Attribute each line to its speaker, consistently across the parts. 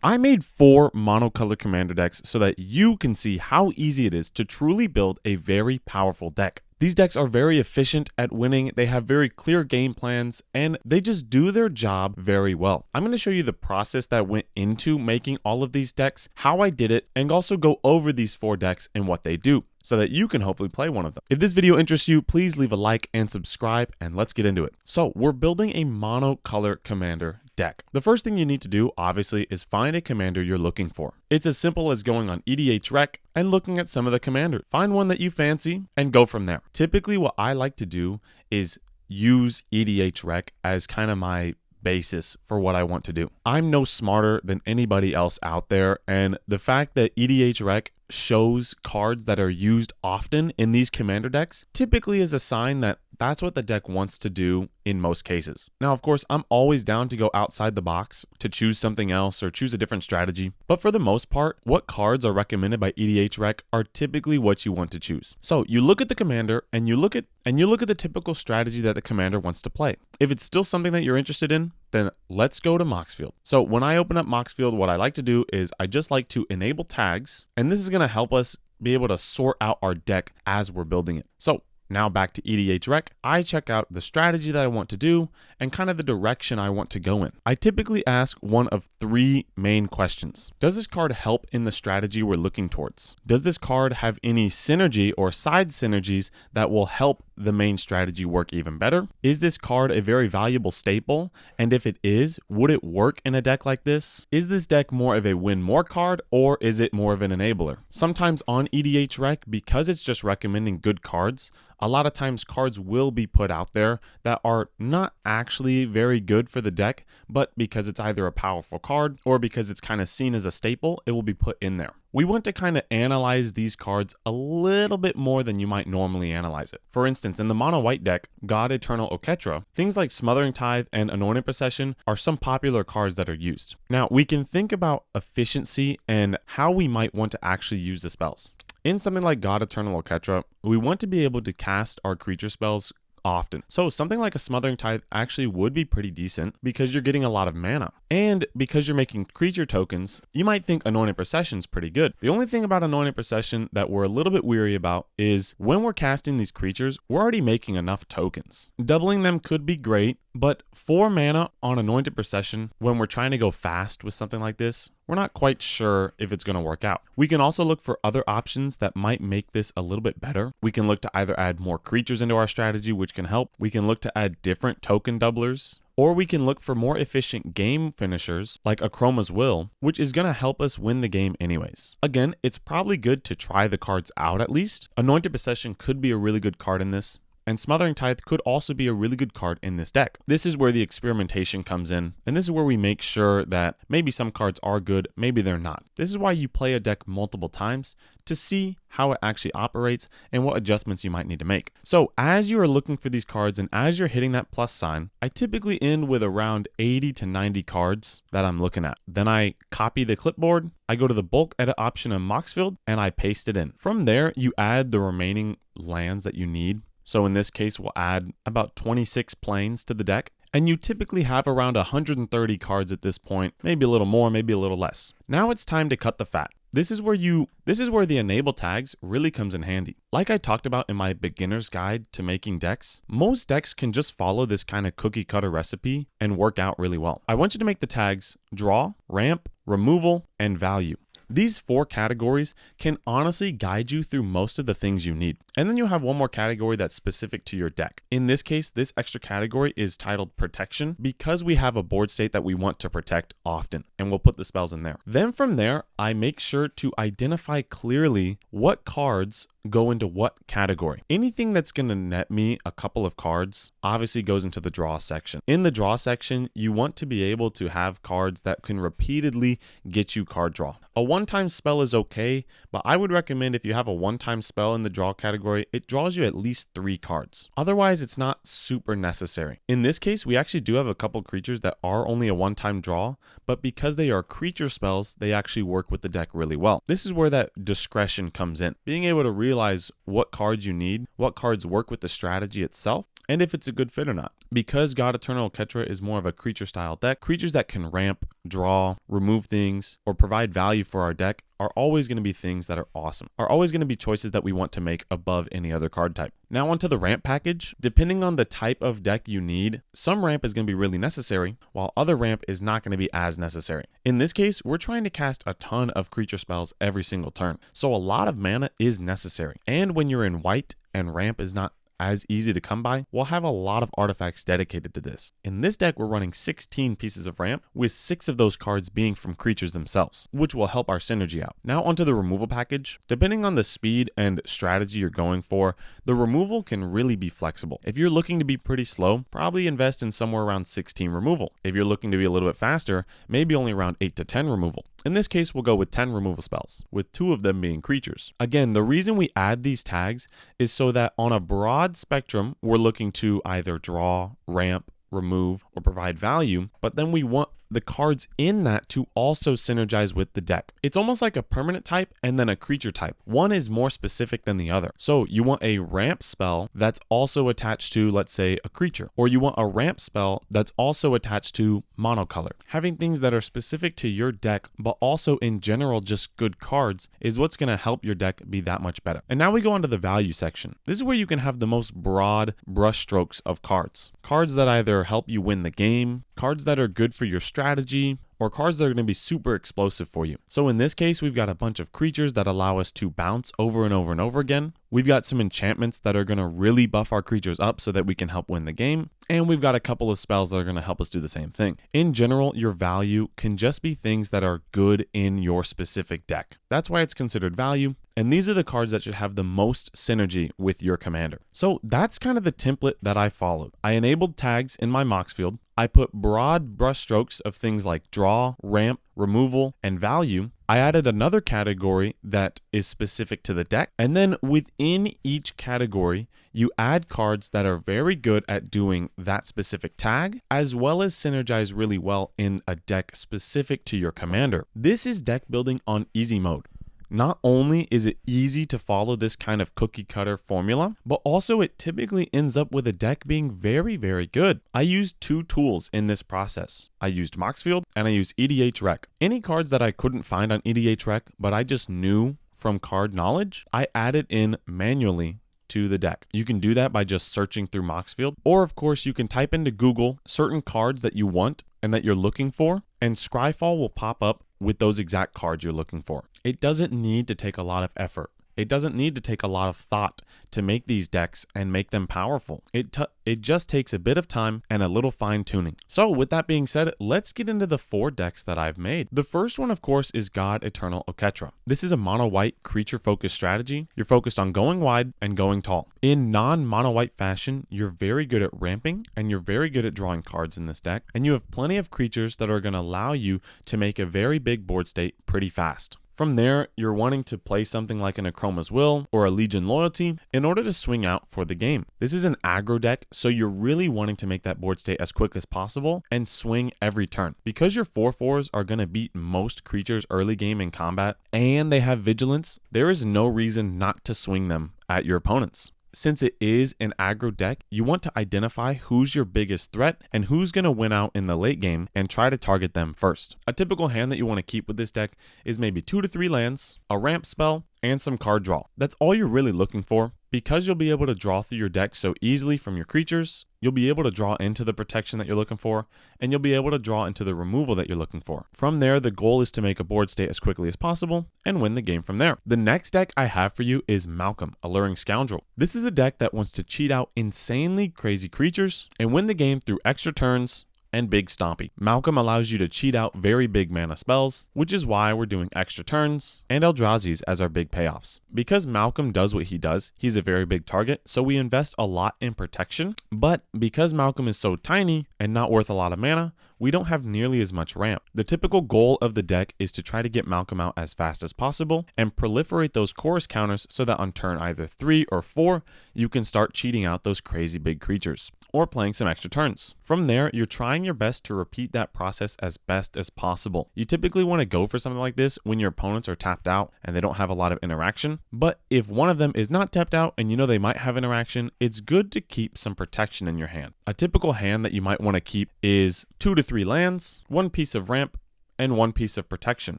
Speaker 1: I made 4 monocolor commander decks so that you can see how easy it is to truly build a very powerful deck. These decks are very efficient at winning, they have very clear game plans, and they just do their job very well. I'm going to show you the process that went into making all of these decks, how I did it, and also go over these 4 decks and what they do, so that you can hopefully play one of them. If this video interests you, please leave a like and subscribe, and let's get into it. So we're building a monocolor commander deck. The first thing you need to do, obviously, is find a commander you're looking for. It's as simple as going on EDH Rec and looking at some of the commanders. Find one that you fancy and go from there. Typically, what I like to do is use EDH Rec as kind of my basis for what I want to do. I'm no smarter than anybody else out there, and the fact that EDH Rec shows cards that are used often in these commander decks typically is a sign that that's what the deck wants to do in most cases. Now, of course, I'm always down to go outside the box to choose something else or choose a different strategy, but for the most part, what cards are recommended by EDH Rec are typically what you want to choose. So you look at the commander and you look at the typical strategy that the commander wants to play. If it's still something that you're interested in, then let's go to Moxfield. So when I open up Moxfield, what I like to do is I just like to enable tags, and this is going to help us be able to sort out our deck as we're building it. So now back to EDH Rec, I check out the strategy that I want to do and kind of the direction I want to go in. I typically ask one of 3 main questions. Does this card help in the strategy we're looking towards? Does this card have any synergy or side synergies that will help the main strategy work even better? Is this card a very valuable staple? And if it is, would it work in a deck like this? Is this deck more of a win more card, or is it more of an enabler? Sometimes on EDH Rec, because it's just recommending good cards, a lot of times cards will be put out there that are not actually very good for the deck, but because it's either a powerful card or because it's kind of seen as a staple, it will be put in there. We want to kind of analyze these cards a little bit more than you might normally analyze it. For instance, in the mono white deck, God Eternal Oketra, things like Smothering Tithe and Anointed Procession are some popular cards that are used. Now, we can think about efficiency and how we might want to actually use the spells. In something like God Eternal Oketra, we want to be able to cast our creature spells often. So something like a Smothering Tithe actually would be pretty decent because you're getting a lot of mana. And because you're making creature tokens, you might think Anointed Procession's pretty good. The only thing about Anointed Procession that we're a little bit weary about is when we're casting these creatures, we're already making enough tokens. Doubling them could be great, but 4 mana on Anointed Procession, when we're trying to go fast with something like this, we're not quite sure if it's going to work out. We can also look for other options that might make this a little bit better. We can look to either add more creatures into our strategy, which can help. We can look to add different token doublers, or we can look for more efficient game finishers like Akroma's Will, which is going to help us win the game anyways. Again, it's probably good to try the cards out at least. Anointed Procession could be a really good card in this, and Smothering Tithe could also be a really good card in this deck. This is where the experimentation comes in, and this is where we make sure that maybe some cards are good, maybe they're not. This is why you play a deck multiple times to see how it actually operates and what adjustments you might need to make. So as you are looking for these cards and as you're hitting that plus sign, I typically end with around 80 to 90 cards that I'm looking at. Then I copy the clipboard, I go to the bulk edit option in Moxfield, and I paste it in. From there, you add the remaining lands that you need. So in this case, we'll add about 26 planes to the deck. And you typically have around 130 cards at this point, maybe a little more, maybe a little less. Now it's time to cut the fat. This is where the enable tags really comes in handy. Like I talked about in my beginner's guide to making decks, most decks can just follow this kind of cookie cutter recipe and work out really well. I want you to make the tags draw, ramp, removal, and value. These 4 categories can honestly guide you through most of the things you need. And then you'll have one more category that's specific to your deck. In this case, this extra category is titled Protection because we have a board state that we want to protect often, and we'll put the spells in there. Then from there, I make sure to identify clearly what cards go into what category. Anything that's going to net me a couple of cards obviously goes into the draw section. In the draw section, you want to be able to have cards that can repeatedly get you card draw. A one-time spell is okay, but I would recommend if you have a one-time spell in the draw category, it draws you at least 3 cards. Otherwise, it's not super necessary. In this case, we actually do have a couple creatures that are only a one-time draw, but because they are creature spells, they actually work with the deck really well. This is where that discretion comes in. Being able to realize what cards you need, what cards work with the strategy itself, and if it's a good fit or not. Because God Eternal Oketra is more of a creature style deck, creatures that can ramp, draw, remove things, or provide value for our deck are always going to be things that are awesome, are always going to be choices that we want to make above any other card type. Now onto the ramp package. Depending on the type of deck you need, some ramp is going to be really necessary, while other ramp is not going to be as necessary. In this case, we're trying to cast a ton of creature spells every single turn, so a lot of mana is necessary. And when you're in white and ramp is not as easy to come by, we'll have a lot of artifacts dedicated to this. In this deck, we're running 16 pieces of ramp, with 6 of those cards being from creatures themselves, which will help our synergy out. Now onto the removal package. Depending on the speed and strategy you're going for, the removal can really be flexible. If you're looking to be pretty slow, probably invest in somewhere around 16 removal. If you're looking to be a little bit faster, maybe only around 8 to 10 removal. In this case, we'll go with 10 removal spells, with 2 of them being creatures. Again, the reason we add these tags is so that on a broad spectrum, we're looking to either draw, ramp, remove, or provide value, but then we want the cards in that to also synergize with the deck. It's almost like a permanent type and then a creature type. One is more specific than the other. So you want a ramp spell that's also attached to, let's say, a creature, or you want a ramp spell that's also attached to monocolor. Having things that are specific to your deck, but also in general just good cards, is what's going to help your deck be that much better. And now we go on to the value section. This is where you can have the most broad brush strokes of cards. Cards that either help you win the game, cards that are good for your strategy, or cards that are going to be super explosive for you. So in this case, we've got a bunch of creatures that allow us to bounce over and over and over again. We've got some enchantments that are going to really buff our creatures up so that we can help win the game. And we've got a couple of spells that are going to help us do the same thing. In general, your value can just be things that are good in your specific deck. That's why it's considered value. And these are the cards that should have the most synergy with your commander. So that's kind of the template that I followed. I enabled tags in my Mox field. I put broad brushstrokes of things like draw, ramp, removal, and value. I added another category that is specific to the deck. And then within each category, you add cards that are very good at doing that specific tag, as well as synergize really well in a deck specific to your commander. This is deck building on easy mode. Not only is it easy to follow this kind of cookie cutter formula, but also it typically ends up with a deck being very, very good. I used 2 tools in this process. I used Moxfield and I used EDH Rec. Any cards that I couldn't find on EDH Rec, but I just knew from card knowledge, I added in manually to the deck. You can do that by just searching through Moxfield, or of course you can type into Google certain cards that you want and that you're looking for, and Scryfall will pop up with those exact cards you're looking for. It doesn't need to take a lot of effort. It doesn't need to take a lot of thought to make these decks and make them powerful. It just takes a bit of time and a little fine tuning. So with that being said, let's get into the 4 decks that I've made. The first one, of course, is God Eternal Oketra. This is a mono-white creature-focused strategy. You're focused on going wide and going tall. In non-mono-white fashion, you're very good at ramping and you're very good at drawing cards in this deck. And you have plenty of creatures that are going to allow you to make a very big board state pretty fast. From there, you're wanting to play something like an Akroma's Will or a Legion Loyalty in order to swing out for the game. This is an aggro deck, so you're really wanting to make that board state as quick as possible and swing every turn. Because your 4/4s are going to beat most creatures early game in combat and they have vigilance, there is no reason not to swing them at your opponents. Since it is an aggro deck, you want to identify who's your biggest threat and who's going to win out in the late game and try to target them first. A typical hand that you want to keep with this deck is maybe 2 to 3 lands, a ramp spell, and some card draw. That's all you're really looking for. Because you'll be able to draw through your deck so easily from your creatures, you'll be able to draw into the protection that you're looking for, and you'll be able to draw into the removal that you're looking for. From there, the goal is to make a board state as quickly as possible and win the game from there. The next deck I have for you is Malcolm, Alluring Scoundrel. This is a deck that wants to cheat out insanely crazy creatures and win the game through extra turns and big stompy. Malcolm allows you to cheat out very big mana spells, which is why we're doing extra turns and Eldrazi's as our big payoffs. Because Malcolm does what he does, he's a very big target, so we invest a lot in protection, but because Malcolm is so tiny and not worth a lot of mana, we don't have nearly as much ramp. The typical goal of the deck is to try to get Malcolm out as fast as possible and proliferate those chorus counters so that on turn either 3 or 4, you can start cheating out those crazy big creatures. or playing some extra turns. From there, you're trying your best to repeat that process as best as possible. You typically want to go for something like this when your opponents are tapped out and they don't have a lot of interaction. But if one of them is not tapped out and you know they might have interaction, it's good to keep some protection in your hand. A typical hand that you might want to keep is 2 to 3 lands, 1 piece of ramp, and 1 piece of protection.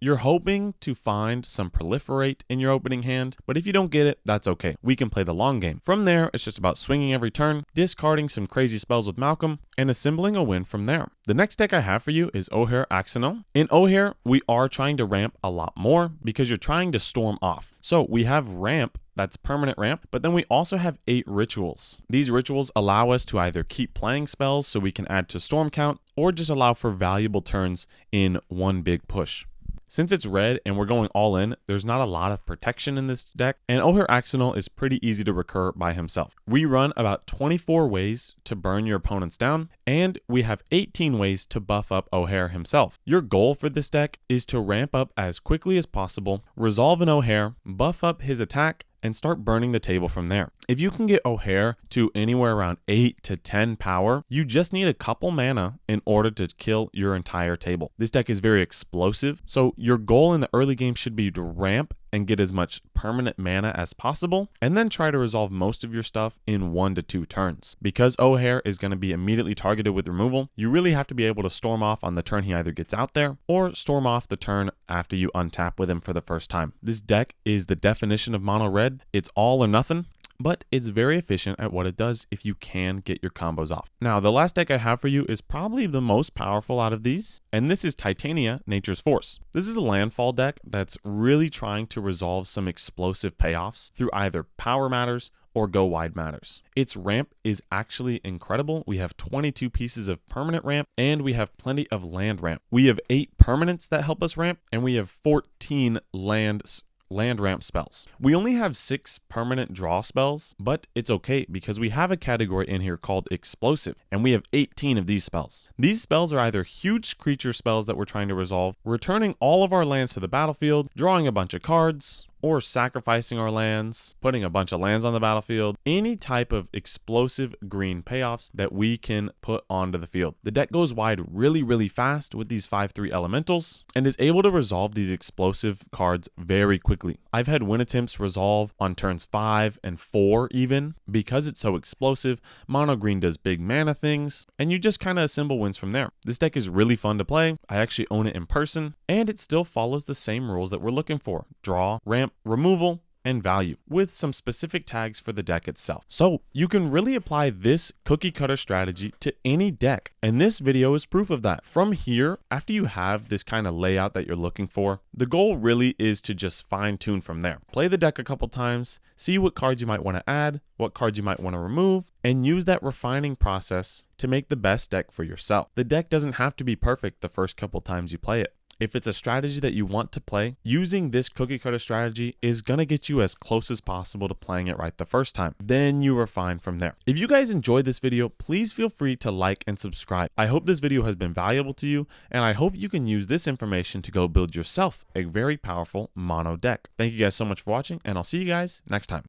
Speaker 1: You're hoping to find some proliferate in your opening hand, but if you don't get it, that's okay. We can play the long game. From there, it's just about swinging every turn, discarding some crazy spells with Malcolm, and assembling a win from there. The next deck I have for you is Ojer Axonil. In Ojer, we are trying to ramp a lot more because you're trying to storm off. So we have ramp, that's permanent ramp, but then we also have 8 rituals. These rituals allow us to either keep playing spells so we can add to storm count, or just allow for valuable turns in one big push. Since it's red and we're going all in, there's not a lot of protection in this deck, and Ojer Axonil is pretty easy to recur by himself. We run about 24 ways to burn your opponents down, and we have 18 ways to buff up Ojer himself. Your goal for this deck is to ramp up as quickly as possible, resolve an Ojer, buff up his attack, and start burning the table from there. If you can get Ojer to anywhere around 8 to 10 power, you just need a couple mana in order to kill your entire table. This deck is very explosive, so your goal in the early game should be to ramp and get as much permanent mana as possible, and then try to resolve most of your stuff in 1 to 2 turns. Because Ojer is going to be immediately targeted with removal, you really have to be able to storm off on the turn he either gets out there, or storm off the turn after you untap with him for the first time. This deck is the definition of mono red. It's all or nothing, but it's very efficient at what it does if you can get your combos off. Now, the last deck I have for you is probably the most powerful out of these, and this is Titania, Nature's Force. This is a landfall deck that's really trying to resolve some explosive payoffs through either power matters or go wide matters. Its ramp is actually incredible. We have 22 pieces of permanent ramp, and we have plenty of land ramp. We have 8 permanents that help us ramp, and we have 14 land ramp spells. We only have 6 permanent draw spells, but it's okay because we have a category in here called explosive, and we have 18 of these spells. These spells are either huge creature spells that we're trying to resolve, returning all of our lands to the battlefield, drawing a bunch of cards, or sacrificing our lands, putting a bunch of lands on the battlefield, any type of explosive green payoffs that we can put onto the field. The deck goes wide really fast with these 5/3 elementals and is able to resolve these explosive cards very quickly. I've had win attempts resolve on turns 5 and 4 even. Because it's so explosive, mono green does big mana things, and you just kind of assemble wins from there. This deck is really fun to play. I actually own it in person, and it still follows the same rules that we're looking for: draw, ramp, removal, and value, with some specific tags for the deck itself. So you can really apply this cookie cutter strategy to any deck, and this video is proof of that. From here, after you have this kind of layout that you're looking for, the goal really is to just fine tune from there. Play the deck a couple times, see what cards you might want to add, what cards you might want to remove, and use that refining process to make the best deck for yourself. The deck doesn't have to be perfect the first couple times you play it. If it's a strategy that you want to play, using this cookie cutter strategy is going to get you as close as possible to playing it right the first time. Then you refine from there. If you guys enjoyed this video, please feel free to like and subscribe. I hope this video has been valuable to you, and I hope you can use this information to go build yourself a very powerful mono deck. Thank you guys so much for watching, and I'll see you guys next time.